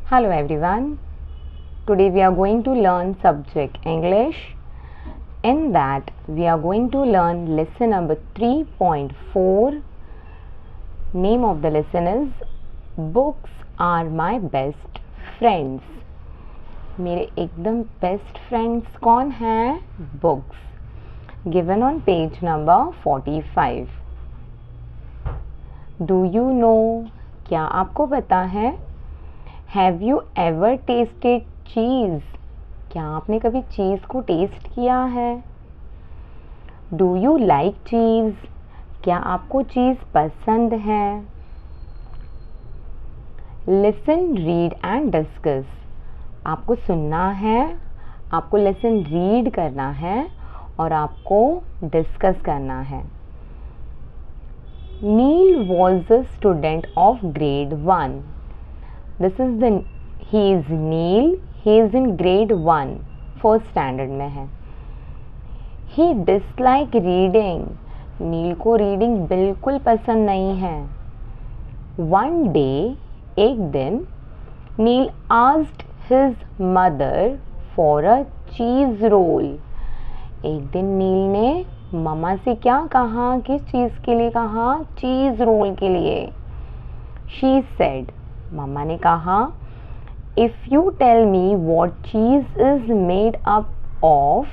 Hello everyone. Today we are going to learn subject English. In that we are going to learn lesson number 3.4. Name of the lesson is Books are my best friends. मेरे एकदम best friends कौन हैं? Books. Given on page number 45. Do you know? क्या आपको पता है? Have you ever tasted cheese? क्या आपने कभी चीज़ को टेस्ट किया है? Do you like cheese? क्या आपको चीज़ पसंद है? Listen, read and discuss. आपको सुनना है, आपको लेसन रीड करना है और आपको डिस्कस करना है. Neil was a student of grade 1. He is Neil. He is in grade 1. First standard में है. He dislike reading. नील को रीडिंग बिल्कुल पसंद नहीं है. One day, एक दिन, नील asked his mother for a cheese roll. एक दिन नील ने मम्मा से क्या कहा? किस चीज़ के लिए कहा? चीज़ रोल के लिए. She said, मम्मा ने कहा, If you tell me what cheese is made up of,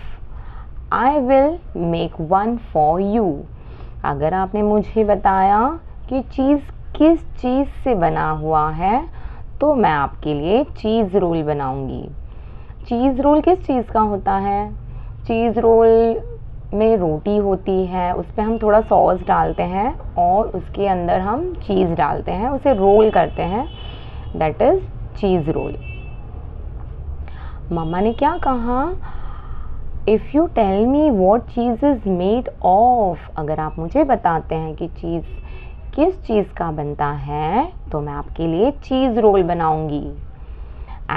I will make one for you. अगर आपने मुझे बताया कि चीज़ किस चीज़ से बना हुआ है तो मैं आपके लिए चीज़ रोल बनाऊंगी. चीज़ रोल किस चीज़ का होता है? चीज़ रोल में रोटी होती है, उस पर हम थोड़ा सॉस डालते हैं और उसके अंदर हम चीज़ डालते हैं, उसे रोल करते हैं. That is cheese roll. Mamma ने क्या कहा? If you tell me what cheese is made of, अगर आप मुझे बताते हैं कि चीज़ किस चीज़ का बनता है तो मैं आपके लिए चीज़ रोल बनाऊंगी.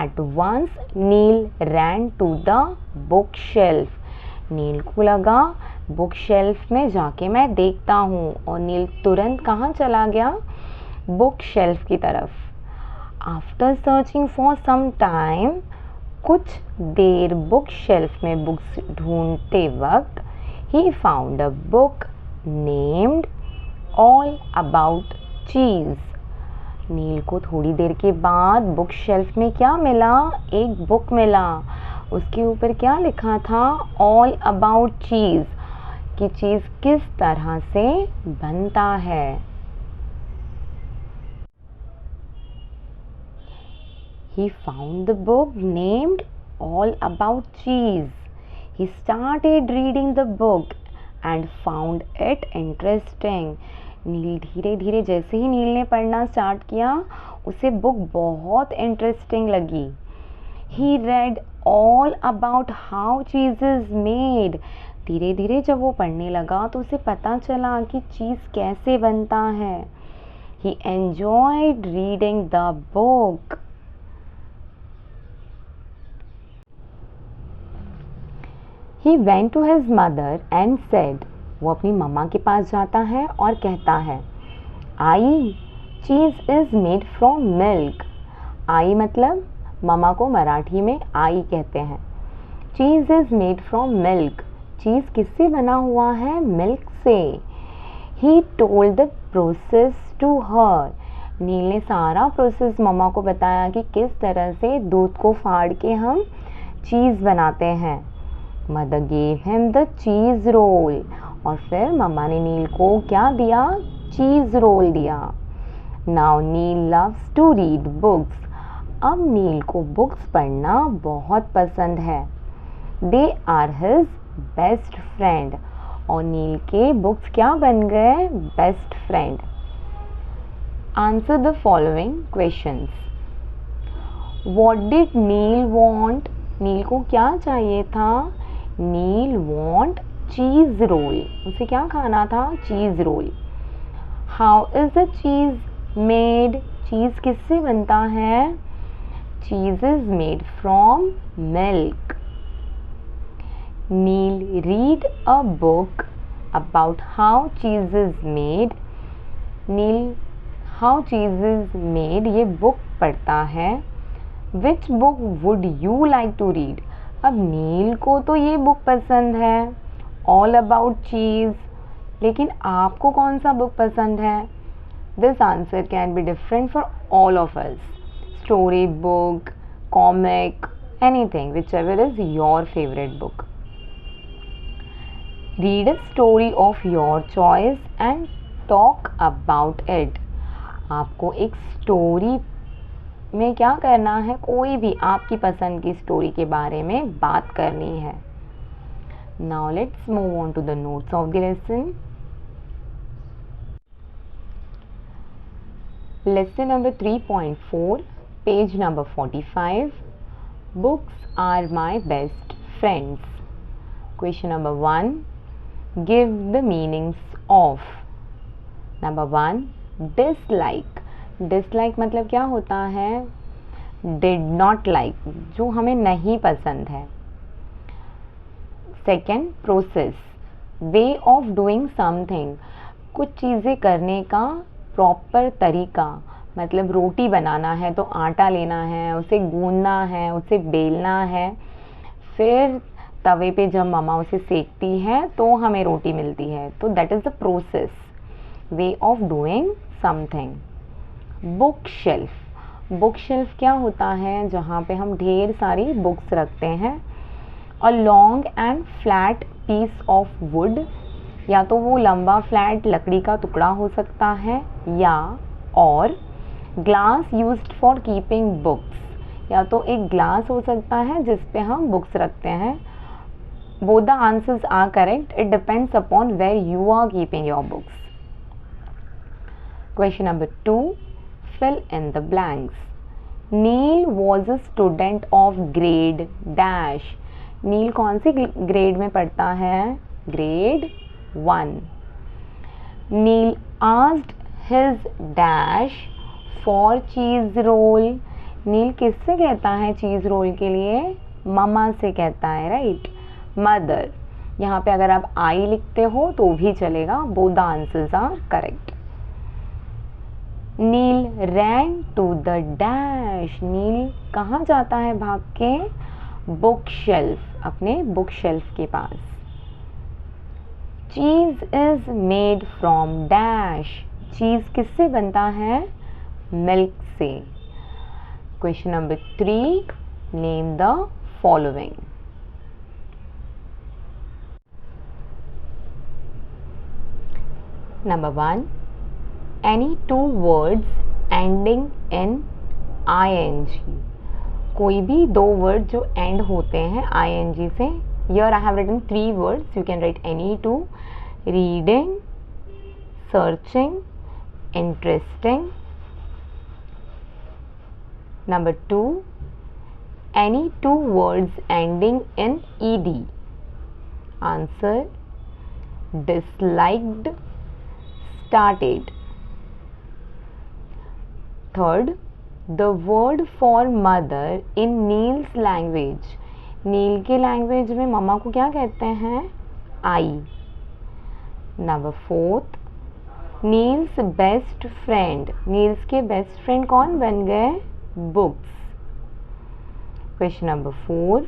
At once Neil ran to the bookshelf. Neil को लगा बुक शेल्फ में जाके मैं देखता हूँ और नील तुरंत कहाँ चला गया? बुक शेल्फ की तरफ. After searching for some time, कुछ देर बुक शेल्फ में बुक्स ढूंढते वक्त, he found a book named all about cheese. Neil को थोड़ी देर के बाद बुक शेल्फ में क्या मिला? एक बुक मिला. उसके ऊपर क्या लिखा था? ऑल अबाउट चीज़, कि चीज़ किस तरह से बनता है. He found the book named All About Cheese. He started reading the book and found it interesting. नील धीरे धीरे, जैसे ही नील ने पढ़ना स्टार्ट किया, उसे बुक बहुत इंटरेस्टिंग लगी. He read all about how cheese is made. धीरे धीरे जब वो पढ़ने लगा तो उसे पता चला कि चीज़ कैसे बनता है. He enjoyed reading the book. He went to his mother and said, वो अपनी मम्मा के पास जाता है और कहता है, आई, cheese is made from milk. आई मतलब मम्मा को मराठी में आई कहते हैं. Cheese is made from milk. Cheese किससे बना हुआ है? मिल्क से. He told the process to her. Neil ने सारा प्रोसेस मम्मा को बताया कि किस तरह से दूध को फाड़ के हम चीज़ बनाते हैं. Mother gave him the cheese roll. और फिर मम्मा ने नील को क्या दिया? चीज़ रोल दिया. Now Neil loves to read books. अब नील को बुक्स पढ़ना बहुत पसंद है. They are his best friend. और नील के बुक्स क्या बन गए? Best friend. Answer the following questions. What did Neil want? Neil को क्या चाहिए था? Neil want cheese roll. उसे क्या खाना था? चीज़ roll. How is the cheese made? Cheese किससे बनता है? Cheese is made from milk. Neil read a book about how cheese is made. Neil how cheese is made ये बुक पढ़ता है. Which book would you like to read? अब नील को तो ये बुक पसंद है, ऑल अबाउट चीज़, लेकिन आपको कौन सा बुक पसंद है? This answer can be different for all of us. Story book, comic, anything, whichever is your favorite book. Read a story of your choice and talk about it. आपको एक story में क्या करना है? कोई भी आपकी पसंद की स्टोरी के बारे में बात करनी है. Now let's move on to the notes of the lesson. Lesson number 3.4, page number 45. Books are my best friends. Question number 1. Give the meanings of. Number 1. Dislike. Dislike मतलब क्या होता है? Did not like, जो हमें नहीं पसंद है. Second, process. Way of doing something. कुछ चीज़ें करने का प्रॉपर तरीका. मतलब रोटी बनाना है तो आटा लेना है, उसे गूंदना है, उसे बेलना है, फिर तवे पे जब मम्मा उसे सेकती है तो हमें रोटी मिलती है. तो that is the process, way of doing something. Book shelf. Book shelf क्या होता है? जहाँ पे हम ढेर सारी बुक्स रखते हैं. A long and flat piece of wood. या तो वो लंबा फ्लैट लकड़ी का टुकड़ा हो सकता है, या और glass used for keeping books. या तो एक ग्लास हो सकता है जिस पे हम बुक्स रखते हैं. Both the answers are correct. It depends upon where you are keeping your books. Question number 2, fill in the blanks. Neil was a student of grade dash. Neil कौन सी ग्रेड में पढ़ता है? Grade 1. Neil asked his dash for cheese roll. Neil किससे कहता है cheese roll के लिए? मम्मा से कहता है, राइट? मदर. यहाँ पे अगर आप आई लिखते हो तो भी चलेगा. Both the answers are correct. Neil ran to the dash. Neil कहाँ जाता है भाग के? बुक शेल्फ, अपने बुक शेल्फ के पास. Cheese is made from dash. Cheese किससे बनता है? मिल्क से. Question number 3, name the following. Number 1, any 2 words ending in ing. कोई भी 2 वर्ड जो एंड होते हैं ing से. Here I have written 3 words. You can write any 2. Reading, searching, interesting. Number 2, any 2 words ending in ed. Answer, disliked, started. Third, the word for mother in Neil's language. नील के language में मम्मा को क्या कहते हैं? आई. Number 4, Neil's best friend. Neil's के best friend कौन बन गए? Books. Question number 4,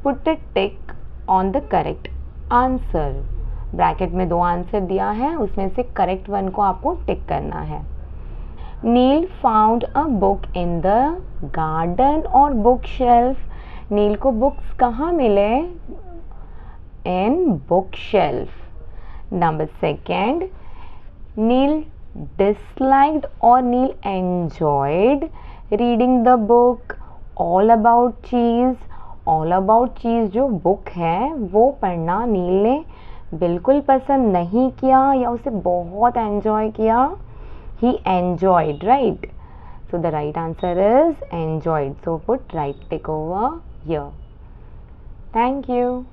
put a tick on the correct answer. Bracket में 2 आंसर दिया है, उसमें से करेक्ट वन को आपको टिक करना है. Neil found a book in the garden और बुक शेल्फ. नील को बुक्स कहाँ मिले? In bookshelf. Number 2, Neil disliked और Neil enjoyed reading the book all about cheese. all about cheese जो बुक है वो पढ़ना नील ने बिल्कुल पसंद नहीं किया या उसे बहुत एंजॉय किया. he enjoyed, right? So the right answer is enjoyed. So put right tick over here. Thank you.